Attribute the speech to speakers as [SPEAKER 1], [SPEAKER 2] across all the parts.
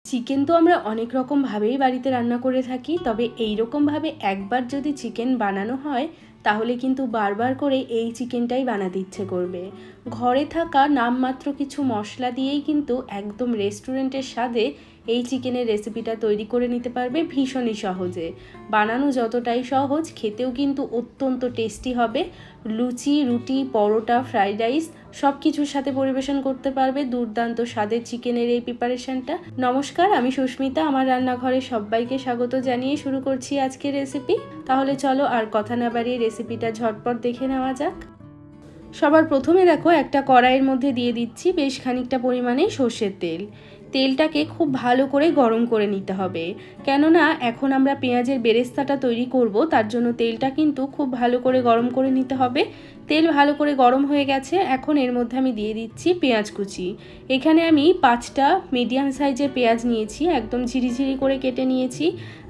[SPEAKER 1] Chicken তো আমরা অনেক রকমভাবেই বাড়িতে রান্না করে থাকি, তবে এই রকমভাবে একবার যদি চিকেন বানানো হয় তাহলে কিন্তু বারবার করে এই চিকেনটাই বানাতে ইচ্ছে করবে। ঘরে থাকা নামমাত্র কিছু মশলা দিয়েই কিন্তু একদম রেস্টুরেন্টের স্বাদে এই চিকেনের রেসিপিটা তৈরি করে নিতে পারবে ভীষণই সহজে। বানানো যতটাই সহজ, খেতেও কিন্তু অত্যন্ত টেস্টি হবে। লুচি, রুটি, পরোটা, ফ্রাইড রাইস সব কিছুর সাথে পরিবেশন করতে পারবে দুর্দান্ত স্বাদের চিকেনের এই প্রিপারেশনটা। নমস্কার, আমি সুস্মিতা। আমার রান্নাঘরে সবাইকে স্বাগত জানিয়ে শুরু করছি আজকের রেসিপি। তাহলে চলো আর কথা না বাড়িয়ে রেসিপিটা ঝটপট দেখে নেওয়া যাক। সবার প্রথমে দেখো, একটা কড়াইয়ের মধ্যে দিয়ে দিচ্ছি বেশ খানিকটা পরিমাণে সর্ষের তেল। তেলটাকে খুব ভালো করে গরম করে নিতে হবে, কেননা এখন আমরা পেঁয়াজের বেরেস্তাটা তৈরি করব, তার জন্য তেলটা কিন্তু খুব ভালো করে গরম করে নিতে হবে। তেল ভালো করে গরম হয়ে গেছে, এখন এর মধ্যে আমি দিয়ে দিচ্ছি পেঁয়াজ কুচি। এখানে আমি 5টা মিডিয়াম সাইজের পেঁয়াজ নিয়েছি, একদম ঝিরিঝিরি করে কেটে নিয়েছি।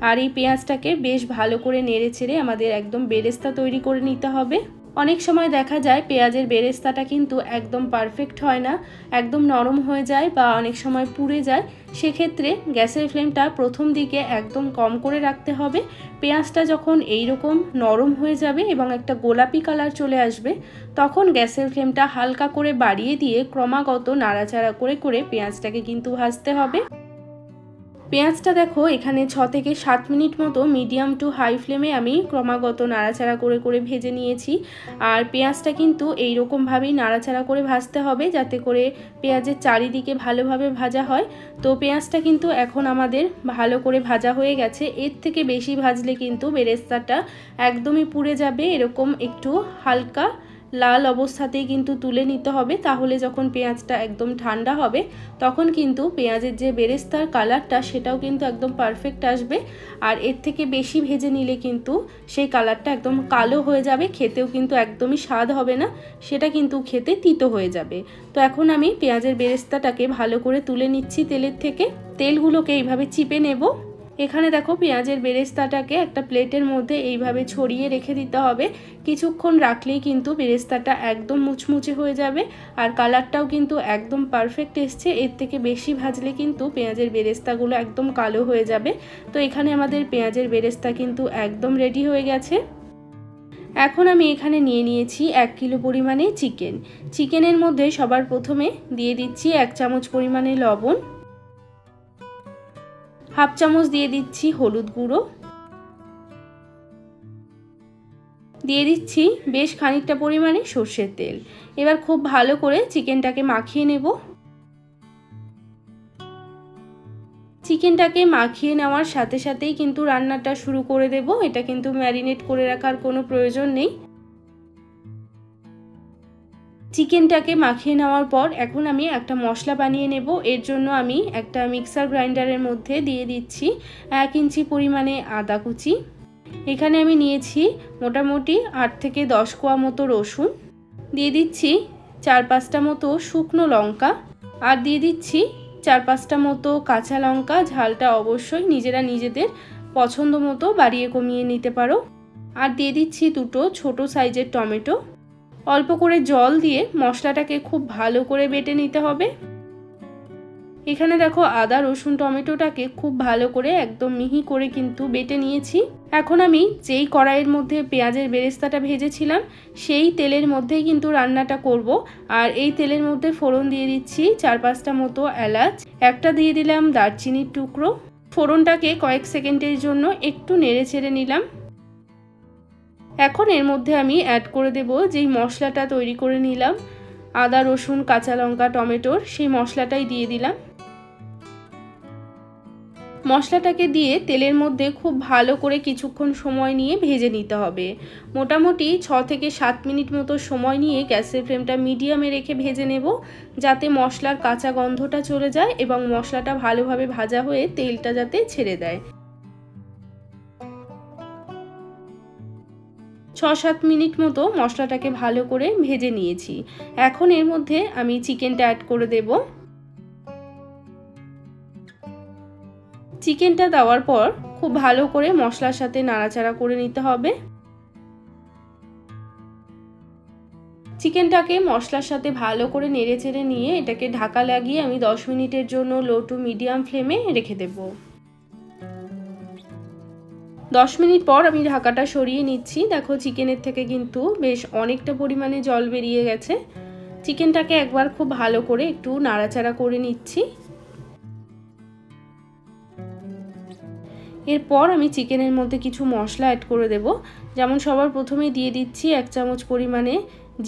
[SPEAKER 1] আর এই পেঁয়াজটাকে বেশ ভালো করে নেড়ে চেড়ে আমাদের একদম বেরেস্তা তৈরি করে নিতে হবে। অনেক সময় দেখা যায় পেঁয়াজের বেরেস্তাটা কিন্তু একদম পারফেক্ট হয় না, একদম নরম হয়ে যায় বা অনেক সময় পুড়ে যায়। সেক্ষেত্রে গ্যাসের ফ্লেমটা প্রথম দিকে একদম কম করে রাখতে হবে। পেঁয়াজটা যখন এইরকম নরম হয়ে যাবে এবং একটা গোলাপি কালার চলে আসবে, তখন গ্যাসের ফ্লেমটা হালকা করে বাড়িয়ে দিয়ে ক্রমাগত নাড়াচাড়া করে করে পেঁয়াজটাকে কিন্তু ভাজতে হবে। পেঁয়াজটা দেখো এখানে 6 থেকে 7 মিনিট মতো মিডিয়াম টু হাই ফ্লেমে আমি ক্রমাগত নাড়াচাড়া করে করে ভেজে নিয়েছি। আর পেঁয়াজটা কিন্তু এইরকমভাবেই নাড়াচাড়া করে ভাজতে হবে, যাতে করে পেঁয়াজের চারিদিকে ভালোভাবে ভাজা হয়। তো পেঁয়াজটা কিন্তু এখন আমাদের ভালো করে ভাজা হয়ে গেছে। এর থেকে বেশি ভাজলে কিন্তু বেরেস্তাটা একদমই পুড়ে যাবে। এরকম একটু হালকা লাল অবস্থাতেই কিন্তু তুলে নিতে হবে, তাহলে যখন পেঁয়াজটা একদম ঠান্ডা হবে তখন কিন্তু পেঁয়াজের যে বেরেস্তার কালারটা সেটাও কিন্তু একদম পারফেক্ট আসবে। আর এর থেকে বেশি ভেজে নিলে কিন্তু সেই কালারটা একদম কালো হয়ে যাবে, খেতেও কিন্তু একদমই স্বাদ হবে না, সেটা কিন্তু খেতে তিতো হয়ে যাবে। তো এখন আমি পেঁয়াজের বেরেস্তাটাকে ভালো করে তুলে নিচ্ছি তেলের থেকে। তেলগুলোকে এইভাবে চিপে নেব। এখানে দেখো পেঁয়াজের বেরেস্তাটাকে একটা প্লেটের মধ্যে এইভাবে ছড়িয়ে রেখে দিতে হবে। কিছুক্ষণ রাখলেই কিন্তু বেরেস্তাটা একদম মুচমুচে হয়ে যাবে আর কালারটাও কিন্তু একদম পারফেক্ট এসছে। এর থেকে বেশি ভাজলে কিন্তু পেঁয়াজের বেরেস্তাগুলো একদম কালো হয়ে যাবে। তো এখানে আমাদের পেঁয়াজের বেরেস্তা কিন্তু একদম রেডি হয়ে গেছে। এখন আমি এখানে নিয়ে নিয়েছি 1 কিলো পরিমাণে চিকেন। চিকেনের মধ্যে সবার প্রথমে দিয়ে দিচ্ছি 1 চামচ পরিমাণে লবণ, হাফ চামচ দিয়ে দিচ্ছি হলুদ গুঁড়ো, দিয়ে দিচ্ছি বেশ খানিকটা পরিমাণে সর্ষের তেল। এবার খুব ভালো করে চিকেনটাকে মাখিয়ে নেব। চিকেনটাকে মাখিয়ে নেওয়ার সাথে সাথেই কিন্তু রান্নাটা শুরু করে দেব। এটা কিন্তু ম্যারিনেট করে রাখার কোনো প্রয়োজন নেই। চিকেনটাকে মাখিয়ে নেওয়ার পর এখন আমি একটা মশলা বানিয়ে নেব। এর জন্য আমি একটা মিক্সার গ্রাইন্ডারের মধ্যে দিয়ে দিচ্ছি 1 ইঞ্চি পরিমাণে আদা কুচি। এখানে আমি নিয়েছি মোটামুটি 8 থেকে 10 কোয়া মতো রসুন, দিয়ে দিচ্ছি 4-5টা মতো শুকনো লঙ্কা, আর দিয়ে দিচ্ছি 4-5টা মতো কাঁচা লঙ্কা। ঝালটা অবশ্যই নিজেরা নিজেদের পছন্দ মতো বাড়িয়ে কমিয়ে নিতে পারো। আর দিয়ে দিচ্ছি 2টো ছোট সাইজের টমেটো। অল্প করে জল দিয়ে মশলাটাকে খুব ভালো করে বেটে নিতে হবে। এখানে দেখো আদা, রসুন, টমেটোটাকে খুব ভালো করে একদম মিহি করে কিন্তু বেটে নিয়েছি। এখন আমি যেই কড়াইয়ের মধ্যে পেঁয়াজের বেরেস্তাটা ভেজেছিলাম সেই তেলের মধ্যেই কিন্তু রান্নাটা করব। আর এই তেলের মধ্যে ফোড়ন দিয়ে দিচ্ছি 4-5টা মতো এলাচ, একটা দিয়ে দিলাম দারচিনির টুকরো। ফোড়নটাকে কয়েক সেকেন্ডের জন্য একটু নেড়ে চেড়ে নিলাম। এখন এর মধ্যে আমি অ্যাড করে দেব যেই মশলাটা তৈরি করে নিলাম আদা, রসুন, কাঁচা লঙ্কা, টমেটোর, সেই মশলাটাই দিয়ে দিলাম। মশলাটাকে দিয়ে তেলের মধ্যে খুব ভালো করে কিছুক্ষণ সময় নিয়ে ভেজে নিতে হবে। মোটামুটি 6 থেকে 7 মিনিট মতো সময় নিয়ে গ্যাসের ফ্লেমটা মিডিয়ামে রেখে ভেজে নেব, যাতে মশলার কাঁচা গন্ধটা চলে যায় এবং মশলাটা ভালোভাবে ভাজা হয়ে তেলটা যাতে ছেড়ে দেয়। 6-7 মিনিট মতো মশলাটাকে ভালো করে ভেজে নিয়েছি। এখন এর মধ্যে আমি চিকেনটা অ্যাড করে দেব। চিকেনটা দেওয়ার পর খুব ভালো করে মশলার সাথে নাড়াচাড়া করে নিতে হবে। চিকেনটাকে মশলার সাথে ভালো করে নেড়েচেড়ে নিয়ে এটাকে ঢাকা লাগিয়ে আমি 10 মিনিটের জন্য লো টু মিডিয়াম ফ্লেমে রেখে দেব। 10 মিনিট পর আমি ঢাকাটা সরিয়ে নিচ্ছি। দেখো চিকেনের থেকে কিন্তু বেশ অনেকটা পরিমাণে জল বেরিয়ে গেছে। চিকেনটাকে একবার খুব ভালো করে একটু নাড়াচাড়া করে নিচ্ছি। এরপর আমি চিকেনের মধ্যে কিছু মশলা অ্যাড করে দেব। যেমন সবার প্রথমেই দিয়ে দিচ্ছি 1 চামচ পরিমাণে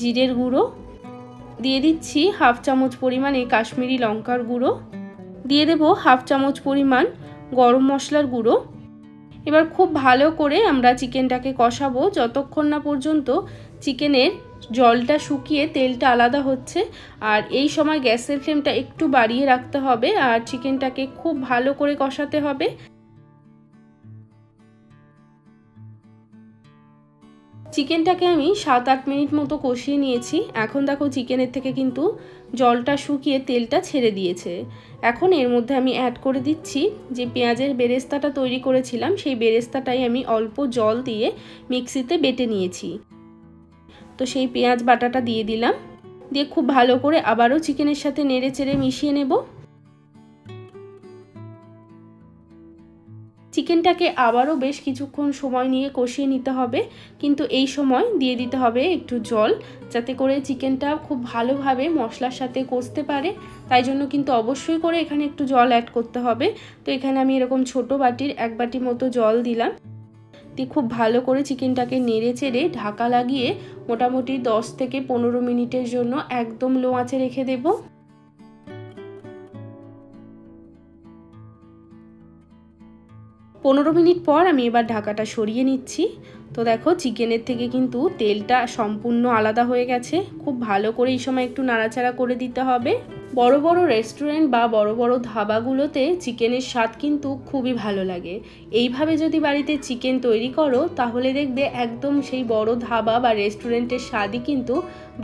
[SPEAKER 1] জিরের গুঁড়ো, দিয়ে দিচ্ছি 1/2 চামচ পরিমাণে কাশ্মীরি লঙ্কার গুঁড়ো, দিয়ে দেব 1/2 চামচ পরিমাণ গরম মশলার গুঁড়ো। এবার খুব ভালো করে আমরা চিকেনটাকে কষাবো যতক্ষণ না পর্যন্ত চিকেনের জলটা শুকিয়ে তেলটা আলাদা হচ্ছে। আর এই সময় গ্যাসের ফ্লেমটা একটু বাড়িয়ে রাখতে হবে আর চিকেনটাকে খুব ভালো করে কষাতে হবে। চিকেনটাকে আমি 7-8 মিনিট মতো কষিয়ে নিয়েছি। এখন দেখো চিকেনের থেকে কিন্তু জলটা শুকিয়ে তেলটা ছেড়ে দিয়েছে। এখন এর মধ্যে আমি অ্যাড করে দিচ্ছি যে পেঁয়াজের বেরেস্তাটা তৈরি করেছিলাম, সেই বেরেস্তাটাই আমি অল্প জল দিয়ে মিক্সিতে বেটে নিয়েছি। তো সেই পেঁয়াজ বাটাটা দিয়ে দিলাম, দিয়ে খুব ভালো করে আবারও চিকেনের সাথে নেড়ে চেড়ে মিশিয়ে নেব। চিকেনটাকে আবারও বেশ কিছুক্ষণ সময় নিয়ে কষিয়ে নিতে হবে, কিন্তু এই সময় দিয়ে দিতে হবে একটু জল, যাতে করে চিকেনটা খুব ভালোভাবে মশলার সাথে কষতে পারে। তাই জন্য কিন্তু অবশ্যই করে এখানে একটু জল অ্যাড করতে হবে। তো এখানে আমি এরকম ছোট বাটির 1 বাটি মতো জল দিলাম, দিয়ে খুব ভালো করে চিকেনটাকে নেড়ে চেড়ে ঢাকা লাগিয়ে মোটামুটি 10 থেকে 15 মিনিটের জন্য একদম লো আঁচে রেখে দেব। 15 মিনিট পর আমি এবার ঢাকাটা সরিয়ে নিচ্ছি। তো দেখো চিকেনের থেকে কিন্তু তেলটা সম্পূর্ণ আলাদা হয়ে গেছে। খুব ভালো করে এই সময় একটু নাড়াচাড়া করে দিতে হবে। বড় বড় রেস্টুরেন্ট বা বড় বড় ধাবাগুলোতে চিকেনের স্বাদ কিন্তু খুবই ভালো লাগে। এইভাবে যদি বাড়িতে চিকেন তৈরি করো তাহলে দেখবে একদম সেই বড় ধাবা বা রেস্টুরেন্টের স্বাদই কিন্তু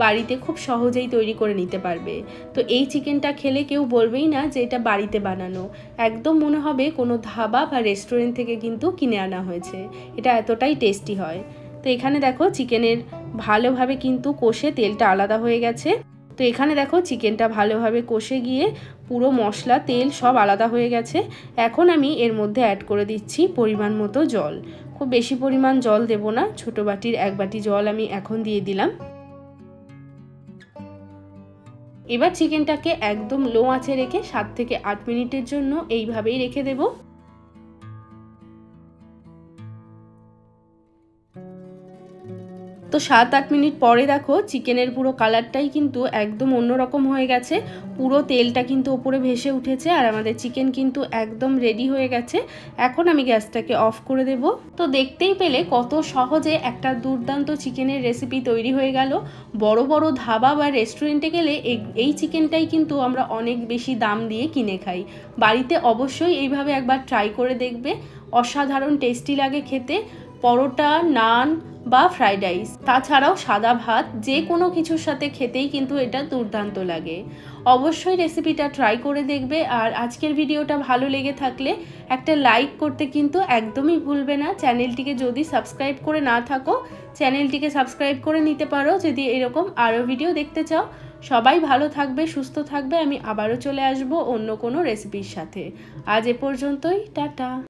[SPEAKER 1] বাড়িতে খুব সহজেই তৈরি করে নিতে পারবে। তো এই চিকেনটা খেলে কেউ বলবেই না যে এটা বাড়িতে বানানো, একদম মনে হবে কোনো ধাবা বা রেস্টুরেন্ট থেকে কিন্তু কিনে আনা হয়েছে। এটা এতটাই টেস্টি হয়। তো এখানে দেখো চিকেনের ভালোভাবে কিন্তু কষে তেলটা আলাদা হয়ে গেছে। তো এখানে দেখো চিকেনটা ভালোভাবে কষে গিয়ে পুরো মশলা তেল সব আলাদা হয়ে গেছে। এখন আমি এর মধ্যে অ্যাড করে দিচ্ছি পরিমাণ মতো জল। খুব বেশি পরিমাণ জল দেব না, ছোট বাটির 1 বাটি জল আমি এখন দিয়ে দিলাম। এবার চিকেনটাকে একদম লো আঁচে রেখে 7 থেকে 8 মিনিটের জন্য এইভাবেই রেখে দেব। তো 7-8 মিনিট পরে দেখো চিকেনের পুরো কালারটাই কিন্তু একদম অন্যরকম হয়ে গেছে। পুরো তেলটা কিন্তু ওপরে ভেসে উঠেছে আর আমাদের চিকেন কিন্তু একদম রেডি হয়ে গেছে। এখন আমি গ্যাসটাকে অফ করে দেব। তো দেখতেই পেলে কত সহজে একটা দুর্দান্ত চিকেনের রেসিপি তৈরি হয়ে গেল। বড় বড় ধাবা বা রেস্টুরেন্টে গেলে এই চিকেনটাই কিন্তু আমরা অনেক বেশি দাম দিয়ে কিনে খাই। বাড়িতে অবশ্যই এইভাবে একবার ট্রাই করে দেখবে, অসাধারণ টেস্টি লাগে খেতে। পরোটা, নান বা ফ্রাইড রাইস, তাছাড়াও সাদা ভাত, যে কোনো কিছুর সাথে খেতেই কিন্তু এটা দুর্দান্ত লাগে। অবশ্যই রেসিপিটা ট্রাই করে দেখবে। আর আজকের ভিডিওটা ভালো লেগে থাকলে একটা লাইক করতে কিন্তু একদমই ভুলবে না। চ্যানেলটিকে যদি সাবস্ক্রাইব করে না থাকো, চ্যানেলটিকে সাবস্ক্রাইব করে নিতে পারো যদি এরকম আরও ভিডিও দেখতে চাও। সবাই ভালো থাকবে, সুস্থ থাকবে। আমি আবারও চলে আসবো অন্য কোনো রেসিপির সাথে। আজ এ পর্যন্তই, টাটা।